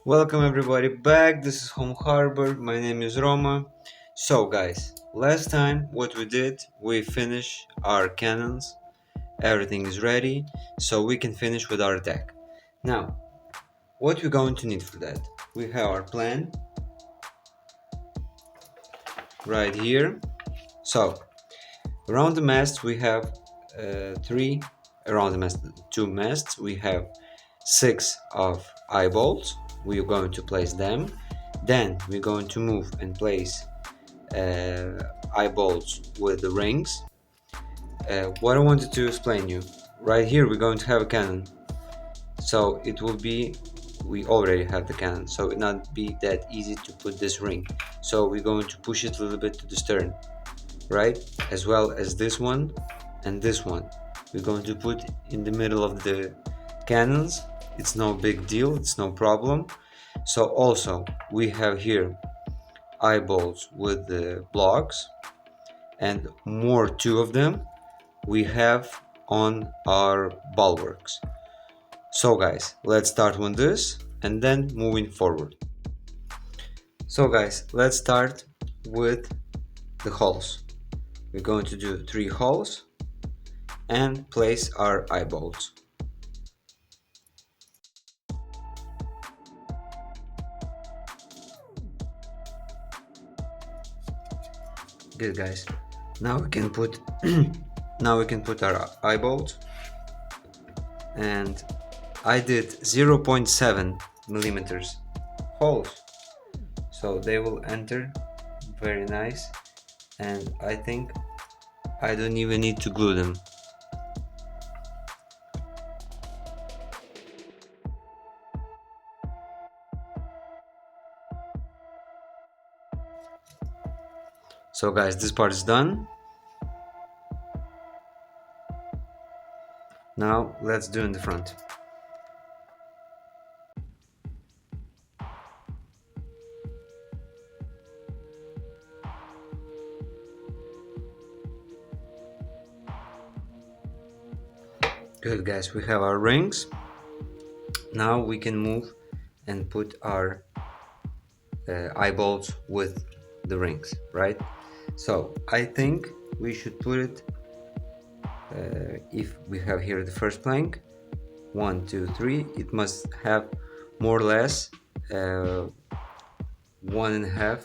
Welcome everybody back. This is Home Harbor. My name is Roma. So guys, last time what we did, we finished our cannons. Everything is ready, so we can finish with our deck. Now, what we're going to need for that? We have our plan right here. So, around the mast we have three. Around the mast, two masts. We have 6 of eyeballs. We're going to place them. Then we're going to move and place eyeballs with the rings. What I wanted to explain you, right here we're going to have a cannon. So it will be, we already have the cannon, so it not be that easy to put this ring. So we're going to push it a little bit to the stern, right? As well as this one and this one. We're going to put in the middle of the cannons. It's no big deal, it's no problem. So also we have here eyeballs with the blocks, and more two of them we have on our bulwarks. So guys, let's start with this and then moving forward. So guys, let's start with the holes. We're going to do 3 holes and place our eyeballs. Good guys. Now we can put our eyeballs, and I did 0.7 millimeters holes, so they will enter very nice, and I think I don't even need to glue them. So guys, this part is done. Now let's do in the front. Good guys, we have our rings. Now we can move and put our eyeballs with the rings, right? So I think we should put it, if we have here the first plank, 1, 2, 3, it must have more or less 1.5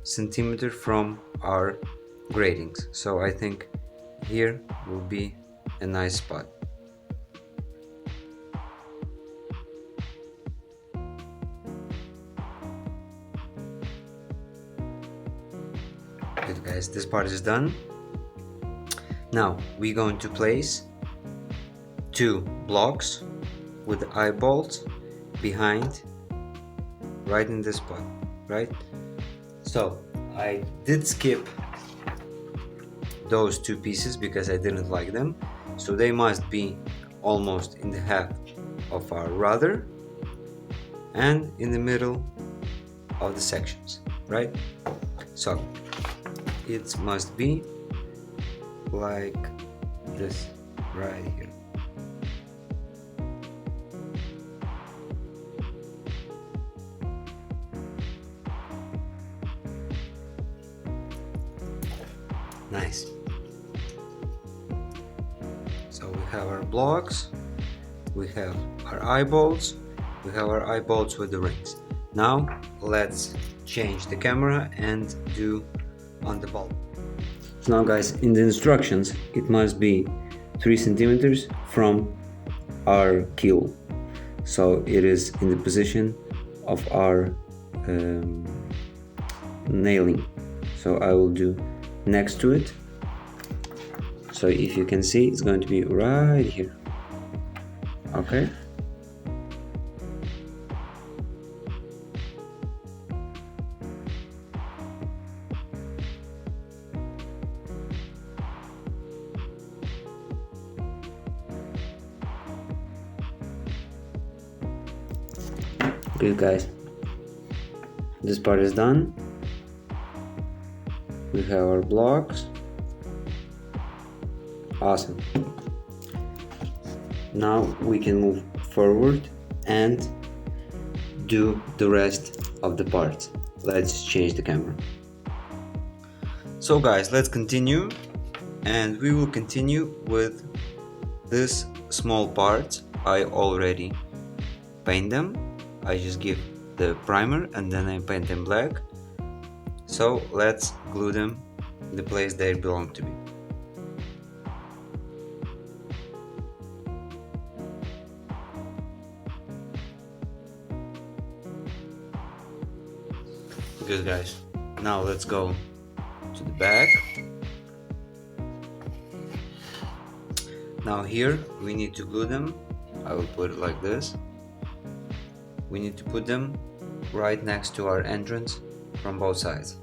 centimeter from our gratings. So I think here will be a nice spot. Good guys, this part is done. Now we're going to place 2 blocks with the eyeballs behind, right in this spot, right? So I did skip those 2 pieces because I didn't like them, so they must be almost in the half of our rudder and in the middle of the sections, right? So it must be like this right here. Nice. So we have our blocks, we have our eyeballs, we have our eyeballs with the rings. Now let's change the camera and do on the bulb. So now guys, in the instructions it must be 3 centimeters from our keel, so it is in the position of our nailing. So I will do next to it, so if you can see, it's going to be right here. Okay. Good guys, this part is done. We have our blocks. Awesome. Now we can move forward and do the rest of the parts. Let's change the camera. So guys, let's continue, and we will continue with this small part. I already paint them. I just give the primer and then I paint them black. So let's glue them in the place they belong to be. Good guys, now let's go to the back. Now here we need to glue them. I will put it like this. We need to put them right next to our entrance from both sides.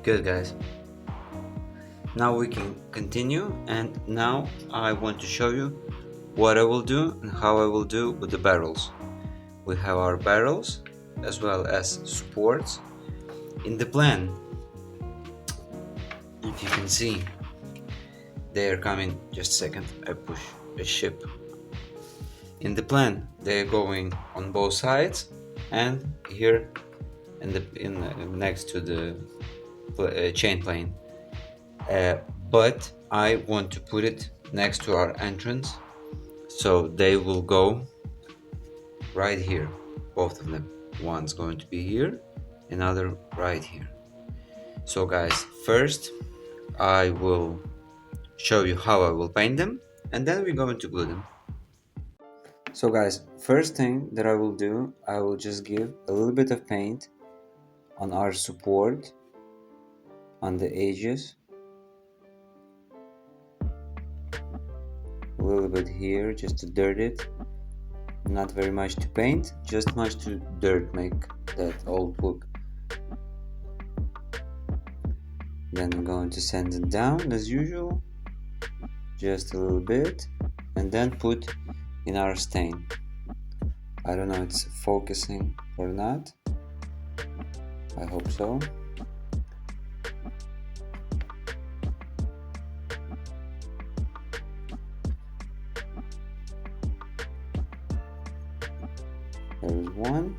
Good guys. Now we can continue, and now I want to show you what I will do and how I will do with the barrels. We have our barrels as well as supports. In the plan, if you can see, they are coming. Just a second, I push a ship. In the plan, they are going on both sides and here next to the chain plane. But I want to put it next to our entrance, so they will go right here, both of them. One's going to be here, another right here. So guys, first I will show you how I will paint them, and then we're going to glue them. So guys, first thing that I will do, I will just give a little bit of paint on our support on the edges, a little bit here just to dirt it, not very much to paint, just much to dirt, make that old look. Then I'm going to sand it down as usual, just a little bit, and then put in our stain. I don't know if it's focusing or not, I hope so. There is one.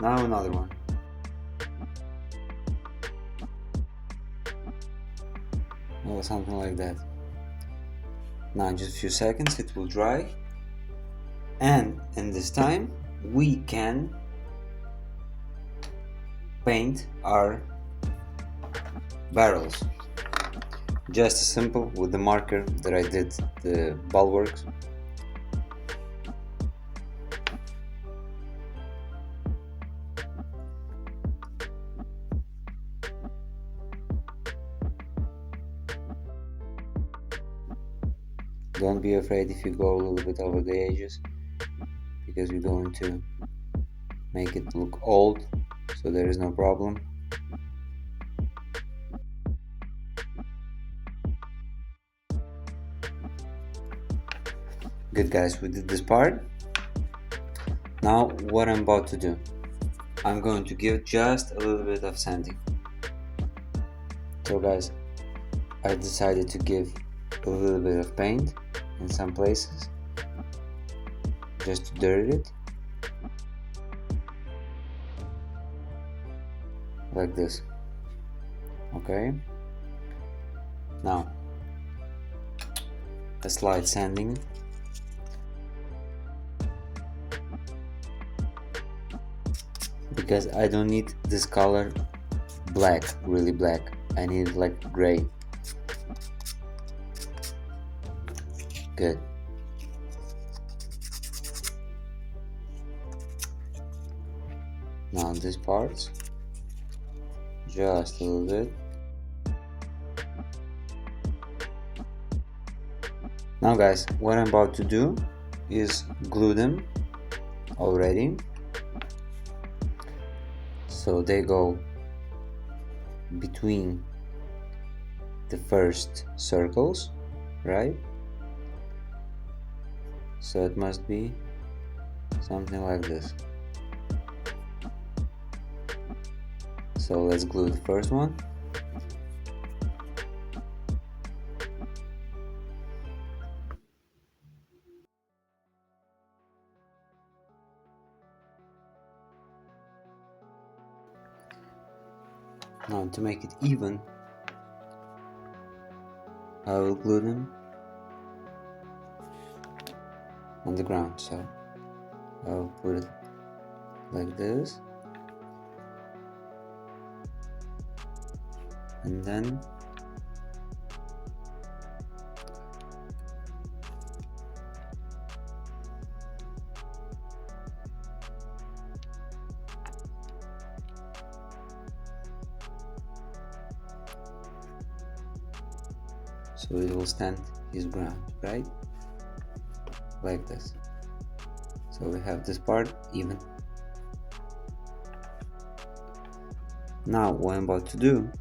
Now another one. Or something like that. Now in just a few seconds it will dry, and in this time we can paint our barrels. Just as simple with the marker that I did the bulwarks. Don't be afraid if you go a little bit over the edges, because we're going to make it look old, so there is no problem. Good guys, we did this part. Now what I'm about to do, I'm going to give just a little bit of sanding. So guys, I decided to give a little bit of paint in some places, just to dirt it, like this. Okay, now a slight sanding. Because I don't need this color black, really black, I need it like gray. Good. Now this part, just a little bit. Now guys, what I'm about to do is glue them already, so they go between the first circles, right? So it must be something like this. So let's glue the first one. Now to make it even, I will glue them on the ground. So I'll put it like this, and then so it will stand his ground, right? Like this. So we have this part even. Now what I'm about to do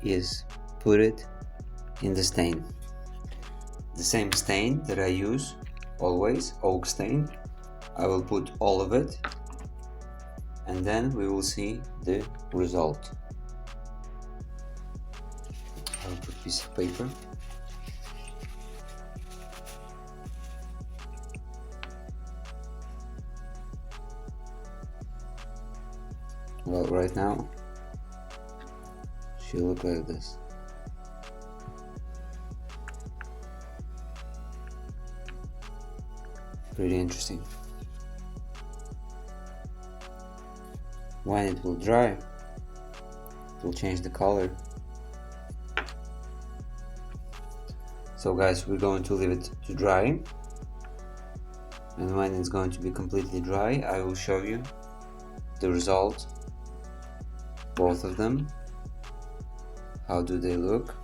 is put it in the stain. The same stain that I use always, oak stain. I will put all of it, and then we will see the result. I will put a piece of paper. Well, right now she look like this. Pretty interesting. When it will dry, it will change the color. So guys, we're going to leave it to dry, and when it's going to be completely dry, I will show you the result, both of them. How do they look?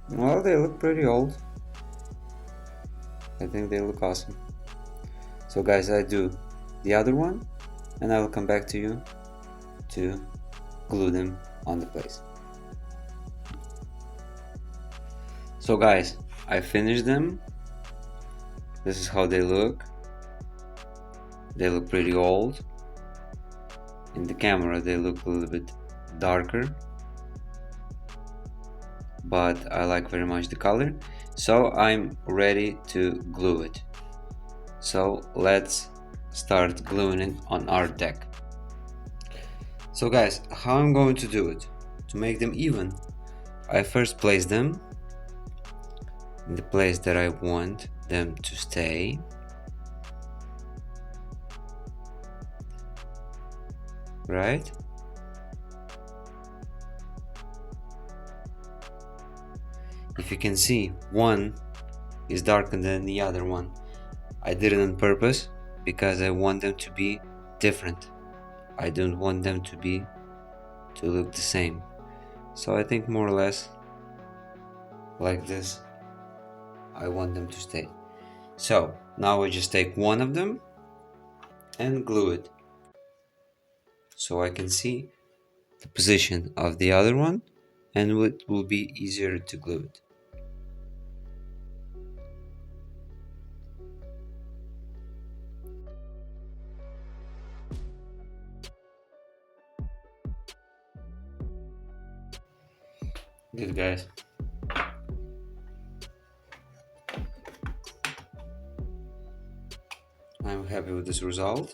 Well, they look pretty old. I think they look awesome. So guys, I do the other one, and I will come back to you to glue them on the place. So guys, I finished them. This is how they look. They look pretty old. In the camera they look a little bit darker, but I like very much the color. So I'm ready to glue it. So let's start gluing it on our deck. So guys, how I'm going to do it? To make them even, I first place them in the place that I want them to stay. Right? If you can see, one is darker than the other one. I did it on purpose because I want them to be different. I don't want them to look the same. So I think more or less like this I want them to stay. So now I just take one of them and glue it, so I can see the position of the other one, and it will be easier to glue it. Good guys. I'm happy with this result,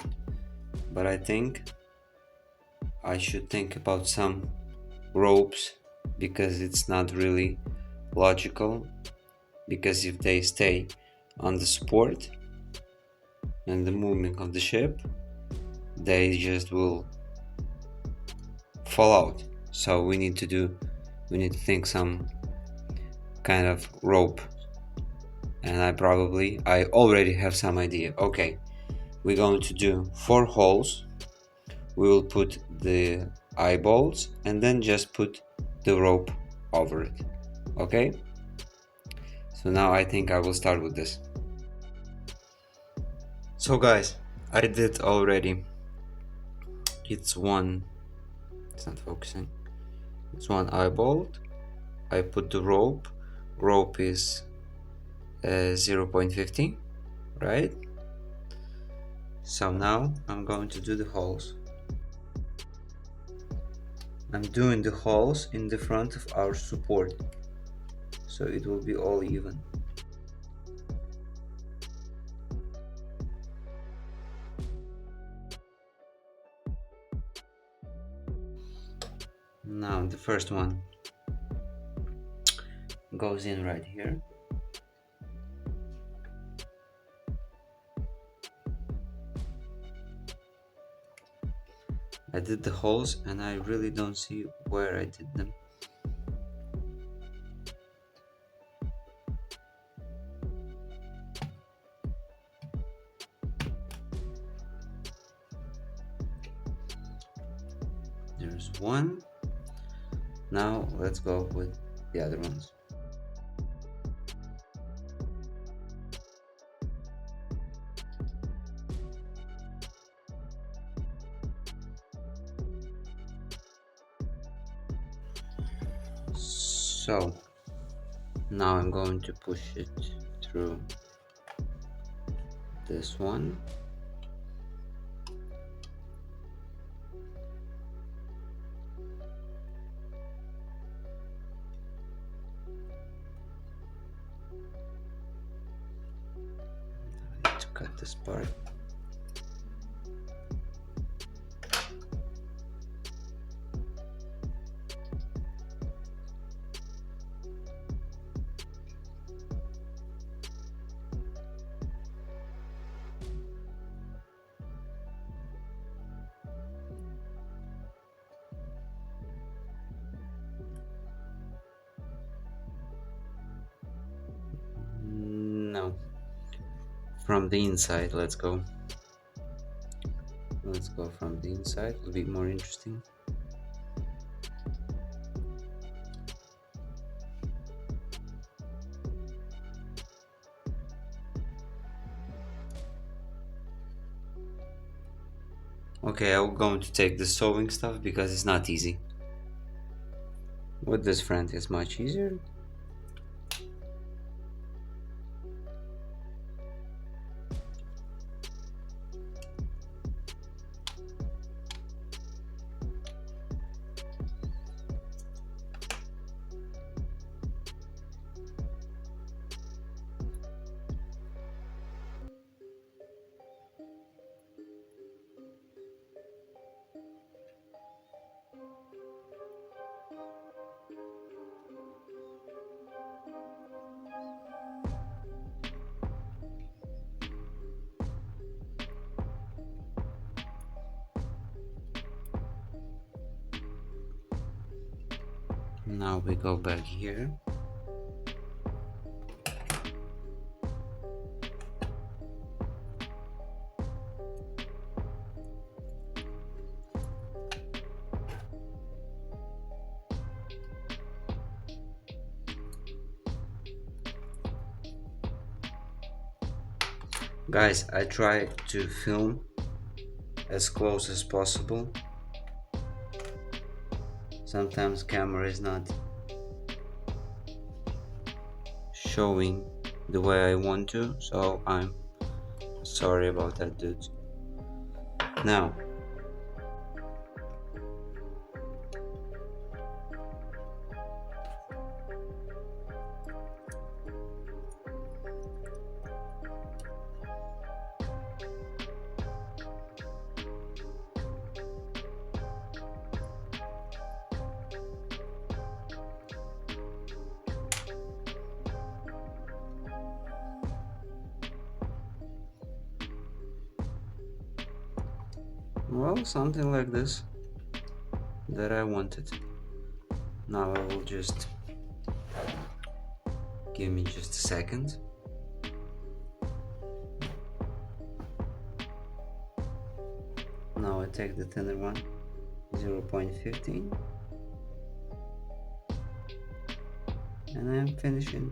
but I think I should think about some ropes, because it's not really logical, because if they stay on the support and the movement of the ship, they just will fall out. So we need to think some kind of rope, and I already have some idea. Okay, we're going to do 4 holes. We will put the eyeballs and then just put the rope over it. Okay, so now I think I will start with this. So guys, I did already. It's not focusing. It's one eyeball. I put the rope. Rope is 0.50, right? So now I'm going to do the holes. I'm doing the holes in the front of our support, so it will be all even. Now the first one goes in right here. I did the holes and I really don't see where I did them. There's one. Now let's go with the other ones. So now I'm going to push it through this one. I need to cut this part. No, from the inside. Let's go from the inside. It'll be more interesting. Okay, I'm going to take the sewing stuff because it's not easy. With this friend it's much easier. Now we go back here. Guys, I try to film as close as possible. Sometimes camera is not showing the way I want to, so I'm sorry about that, dude. Now well, something like this that I wanted. Now I will just give me just a second. Now I take the thinner one, 0.15, and I am finishing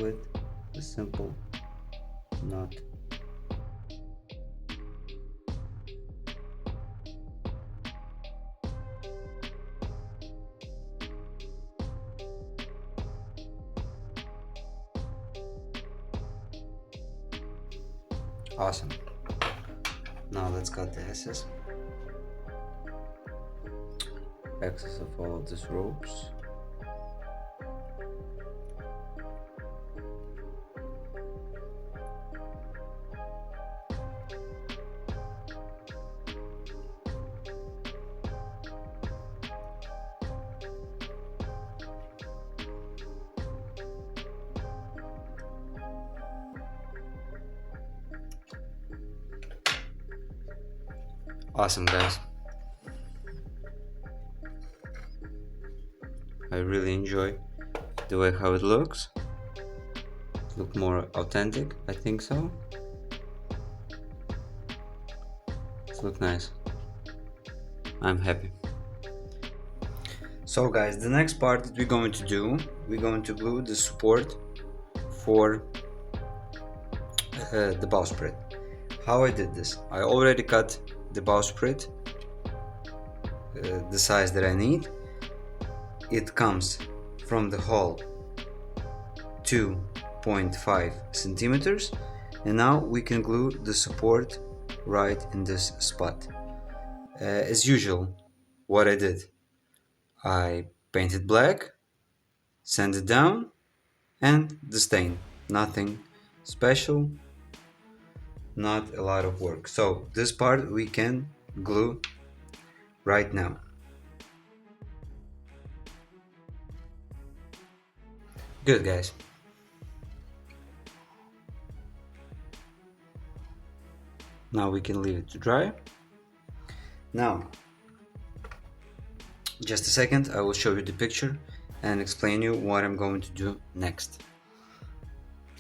with a simple knot. Awesome. Now let's cut the excess of all of these ropes. Awesome, guys. I really enjoy the way how it looks. Look more authentic, I think so. It looks nice. I'm happy. So guys, the next part that we're going to do, we're going to glue the support for the bowsprit. How I did this, I already cut the bowsprit the size that I need. It comes from the hole 2.5 centimeters, and now we can glue the support right in this spot. As usual, what I did, I painted black, sanded down, and the stain. Nothing special, not a lot of work. So this part we can glue right now. Good, guys. Now we can leave it to dry. Now, just a second, I will show you the picture and explain you what I'm going to do next.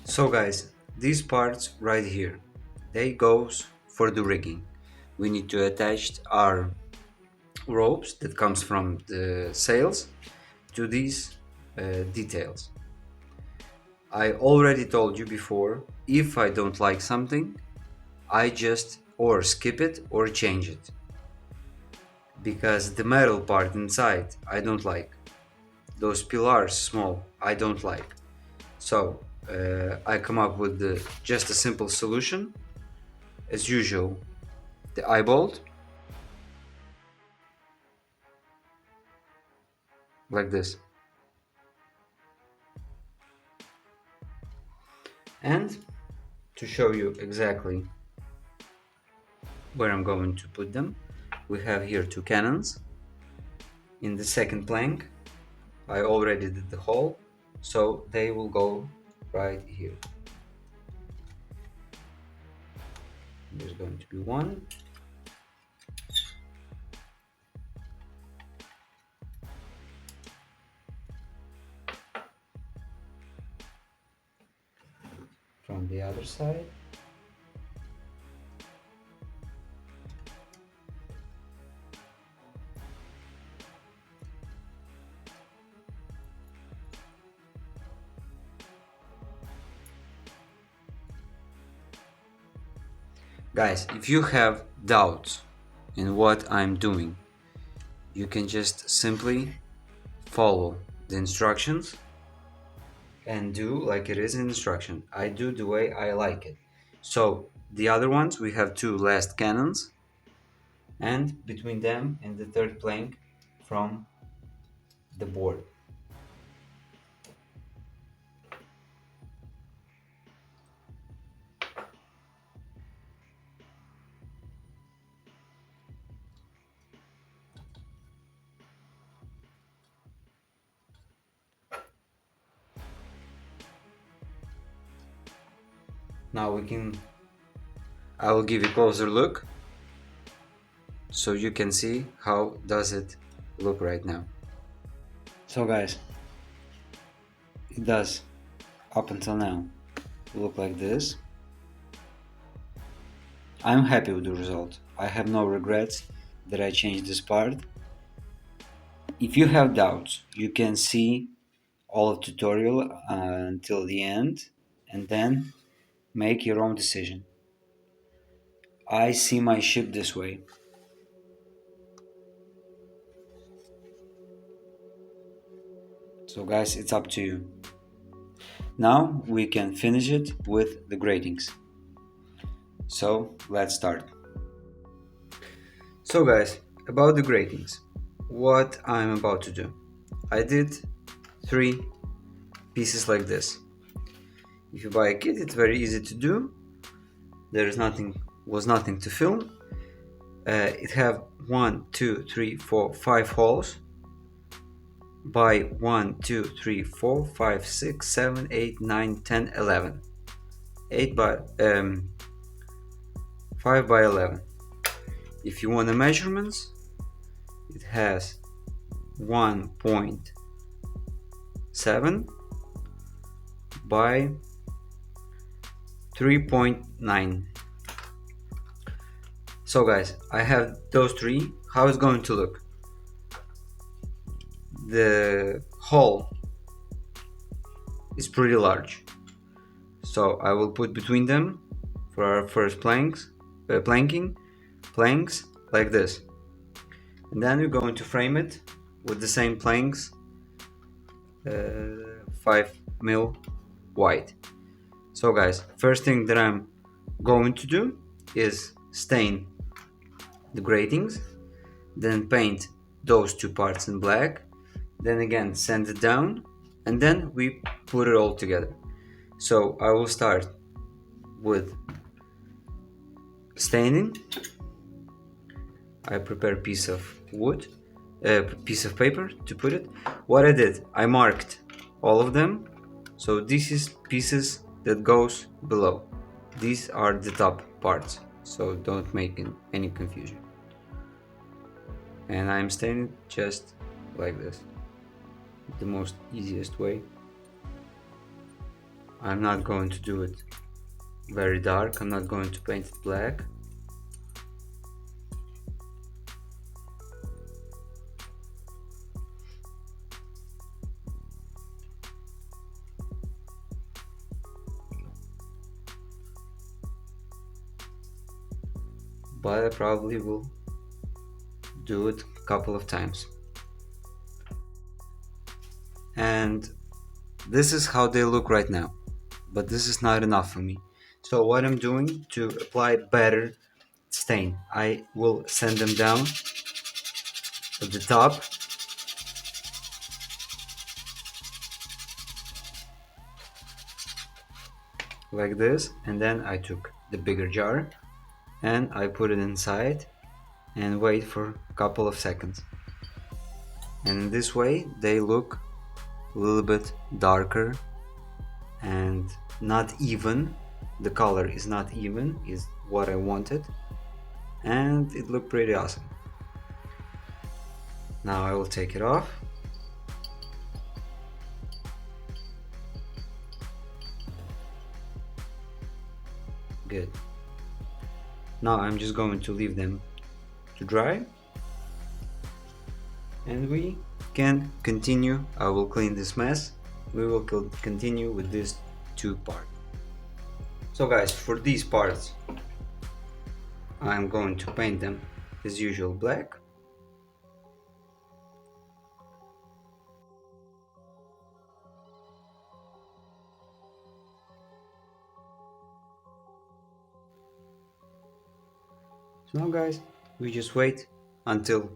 So guys, these parts right here, they goes for the rigging. We need to attach our ropes that comes from the sails to these details. I already told you before, if I don't like something, I just or skip it or change it, because the metal part inside I don't like, those pillars small I don't like. So I come up with just a simple solution. As usual, the eye bolt, like this, and to show you exactly where I'm going to put them, we have here two cannons. In the second plank I already did the hole, so they will go right here. There's going to be one, from the other side, guys. If you have doubts in what I'm doing, you can just simply follow the instructions and do like it is in instruction. I do the way I like it. So the other ones, we have two last cannons, and between them and the third plank from the board. Now I will give you a closer look so you can see how does it look right now. So guys, it does up until now look like this. I'm happy with the result. I have no regrets that I changed this part. If you have doubts, you can see all of tutorial until the end and then make your own decision. I see my ship this way. So guys, it's up to you. Now we can finish it with the gratings. So let's start. So guys, about the gratings, what I'm about to do. I did 3 pieces like this. If you buy a kit, it's very easy to do. There is nothing to film. It have 1, 2, 3, 4, 5 holes by 1, 2, 3, 4, 5, 6, 7, 8, 9, 10, 11. 5 by 11. if you want the measurements, it has 1.7 by 3.9. So guys, I have those three. How it's going to look? The hole is pretty large, so I will put between them for our first planks like this, and then we're going to frame it with the same planks, 5 mm wide. So guys, first thing that I'm going to do is stain the gratings, then paint those two parts in black, then again sand it down, and then we put it all together. So I will start with staining. I prepare a piece of wood, a piece of paper to put it. What I did, I marked all of them. So this is pieces that goes below. These are the top parts, so don't make any confusion. And I'm staining just like this, the most easiest way. I'm not going to do it very dark. I'm not going to paint it black. But I probably will do it a couple of times. And this is how they look right now, but this is not enough for me. So what I'm doing to apply better stain, I will sand them down at the top, like this, and then I took the bigger jar and I put it inside and wait for a couple of seconds. And in this way they look a little bit darker and not even. The color is not even, is what I wanted, and it looked pretty awesome. Now I will take it off. Good. Now I'm just going to leave them to dry, and we can continue. I will clean this mess. We will continue with these two parts. So guys, for these parts I'm going to paint them as usual black. So now guys, we just wait until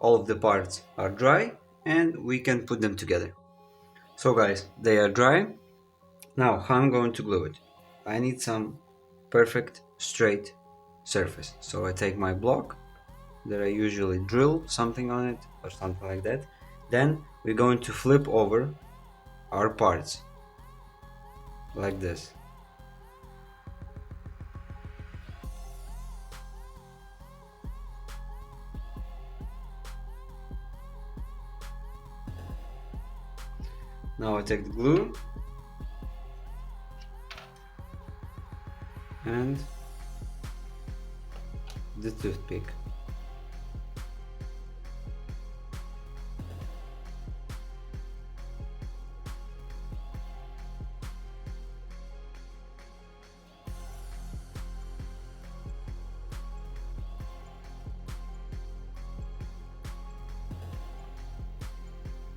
all of the parts are dry and we can put them together. So guys, they are dry. Now how I'm going to glue it? I need some perfect straight surface. So I take my block that I usually drill something on it or something like that. Then we're going to flip over our parts like this. Now I take the glue and the toothpick.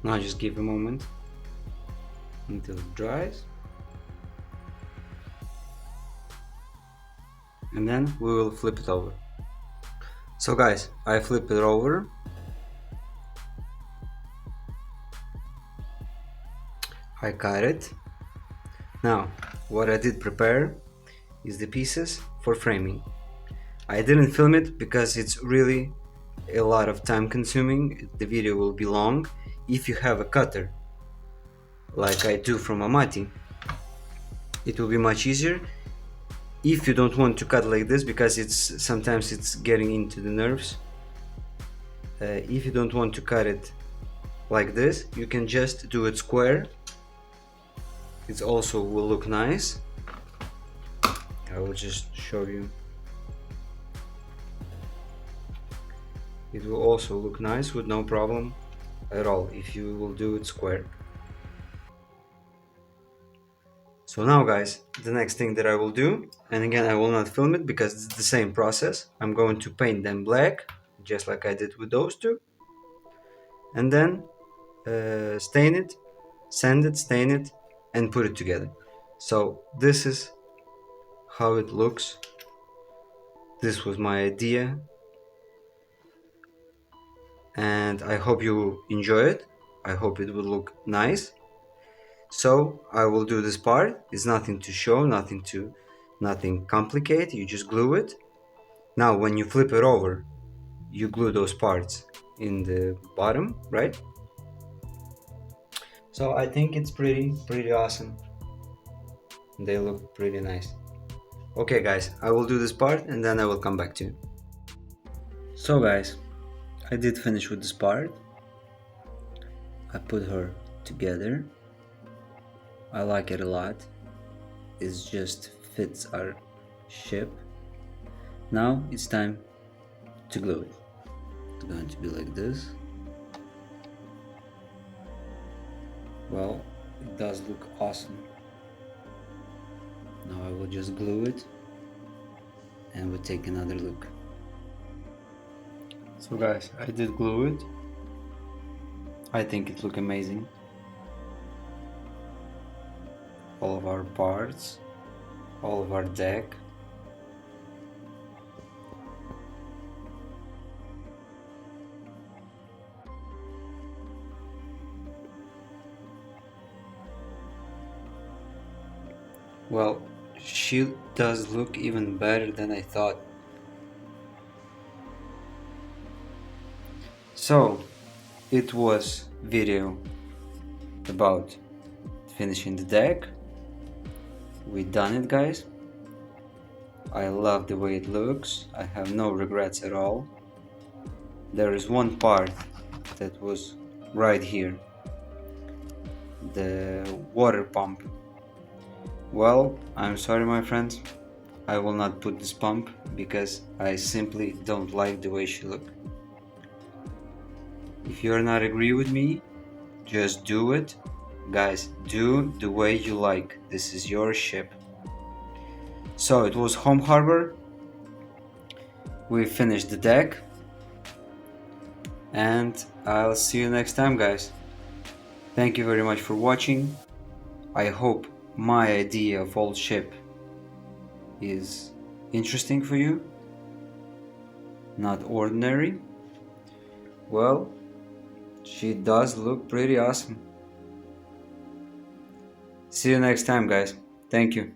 Now just give a moment until it dries, and then we will flip it over. So guys, I flip it over. I cut it. Now what I did prepare is the pieces for framing. I didn't film it because it's really a lot of time consuming. The video will be long. If you have a cutter like I do from Amati, it will be much easier. if you don't want to cut like this, because sometimes it's getting into the nerves, if you don't want to cut it like this, you can just do it square. It also will look nice. I will just show you. It will also look nice with no problem at all if you will do it square. So now guys, the next thing that I will do, and again I will not film it because it's the same process, I'm going to paint them black just like I did with those two, and then stain it, sand it, stain it, and put it together. So this is how it looks. This was my idea, and I hope you enjoy it. I hope it will look nice. So I will do this part. It's nothing to show, nothing complicated. You just glue it. Now when you flip it over, you glue those parts in the bottom, right? So I think it's pretty awesome. They look pretty nice. Okay guys, I will do this part and then I will come back to you. So guys, I did finish with this part. I put her together. I like it a lot. It just fits our ship. Now it's time to glue it. It's going to be like this. Well, it does look awesome. Now I will just glue it and we'll take another look. So guys, I did glue it. I think it looks amazing. All of our parts, all of our deck. Well, she does look even better than I thought. So, it was video about finishing the deck. We done it guys. I love the way it looks. I have no regrets at all. There is one part that was right here. The water pump. Well, I'm sorry my friends, I will not put this pump because I simply don't like the way she looks. If you're not agree with me, just do it. Guys, do the way you like. This is your ship. So it was Home Harbor. We finished the deck. And I'll see you next time guys. Thank you very much for watching. I hope my idea of old ship is interesting for you, not ordinary. Well, she does look pretty awesome. See you next time guys. Thank you.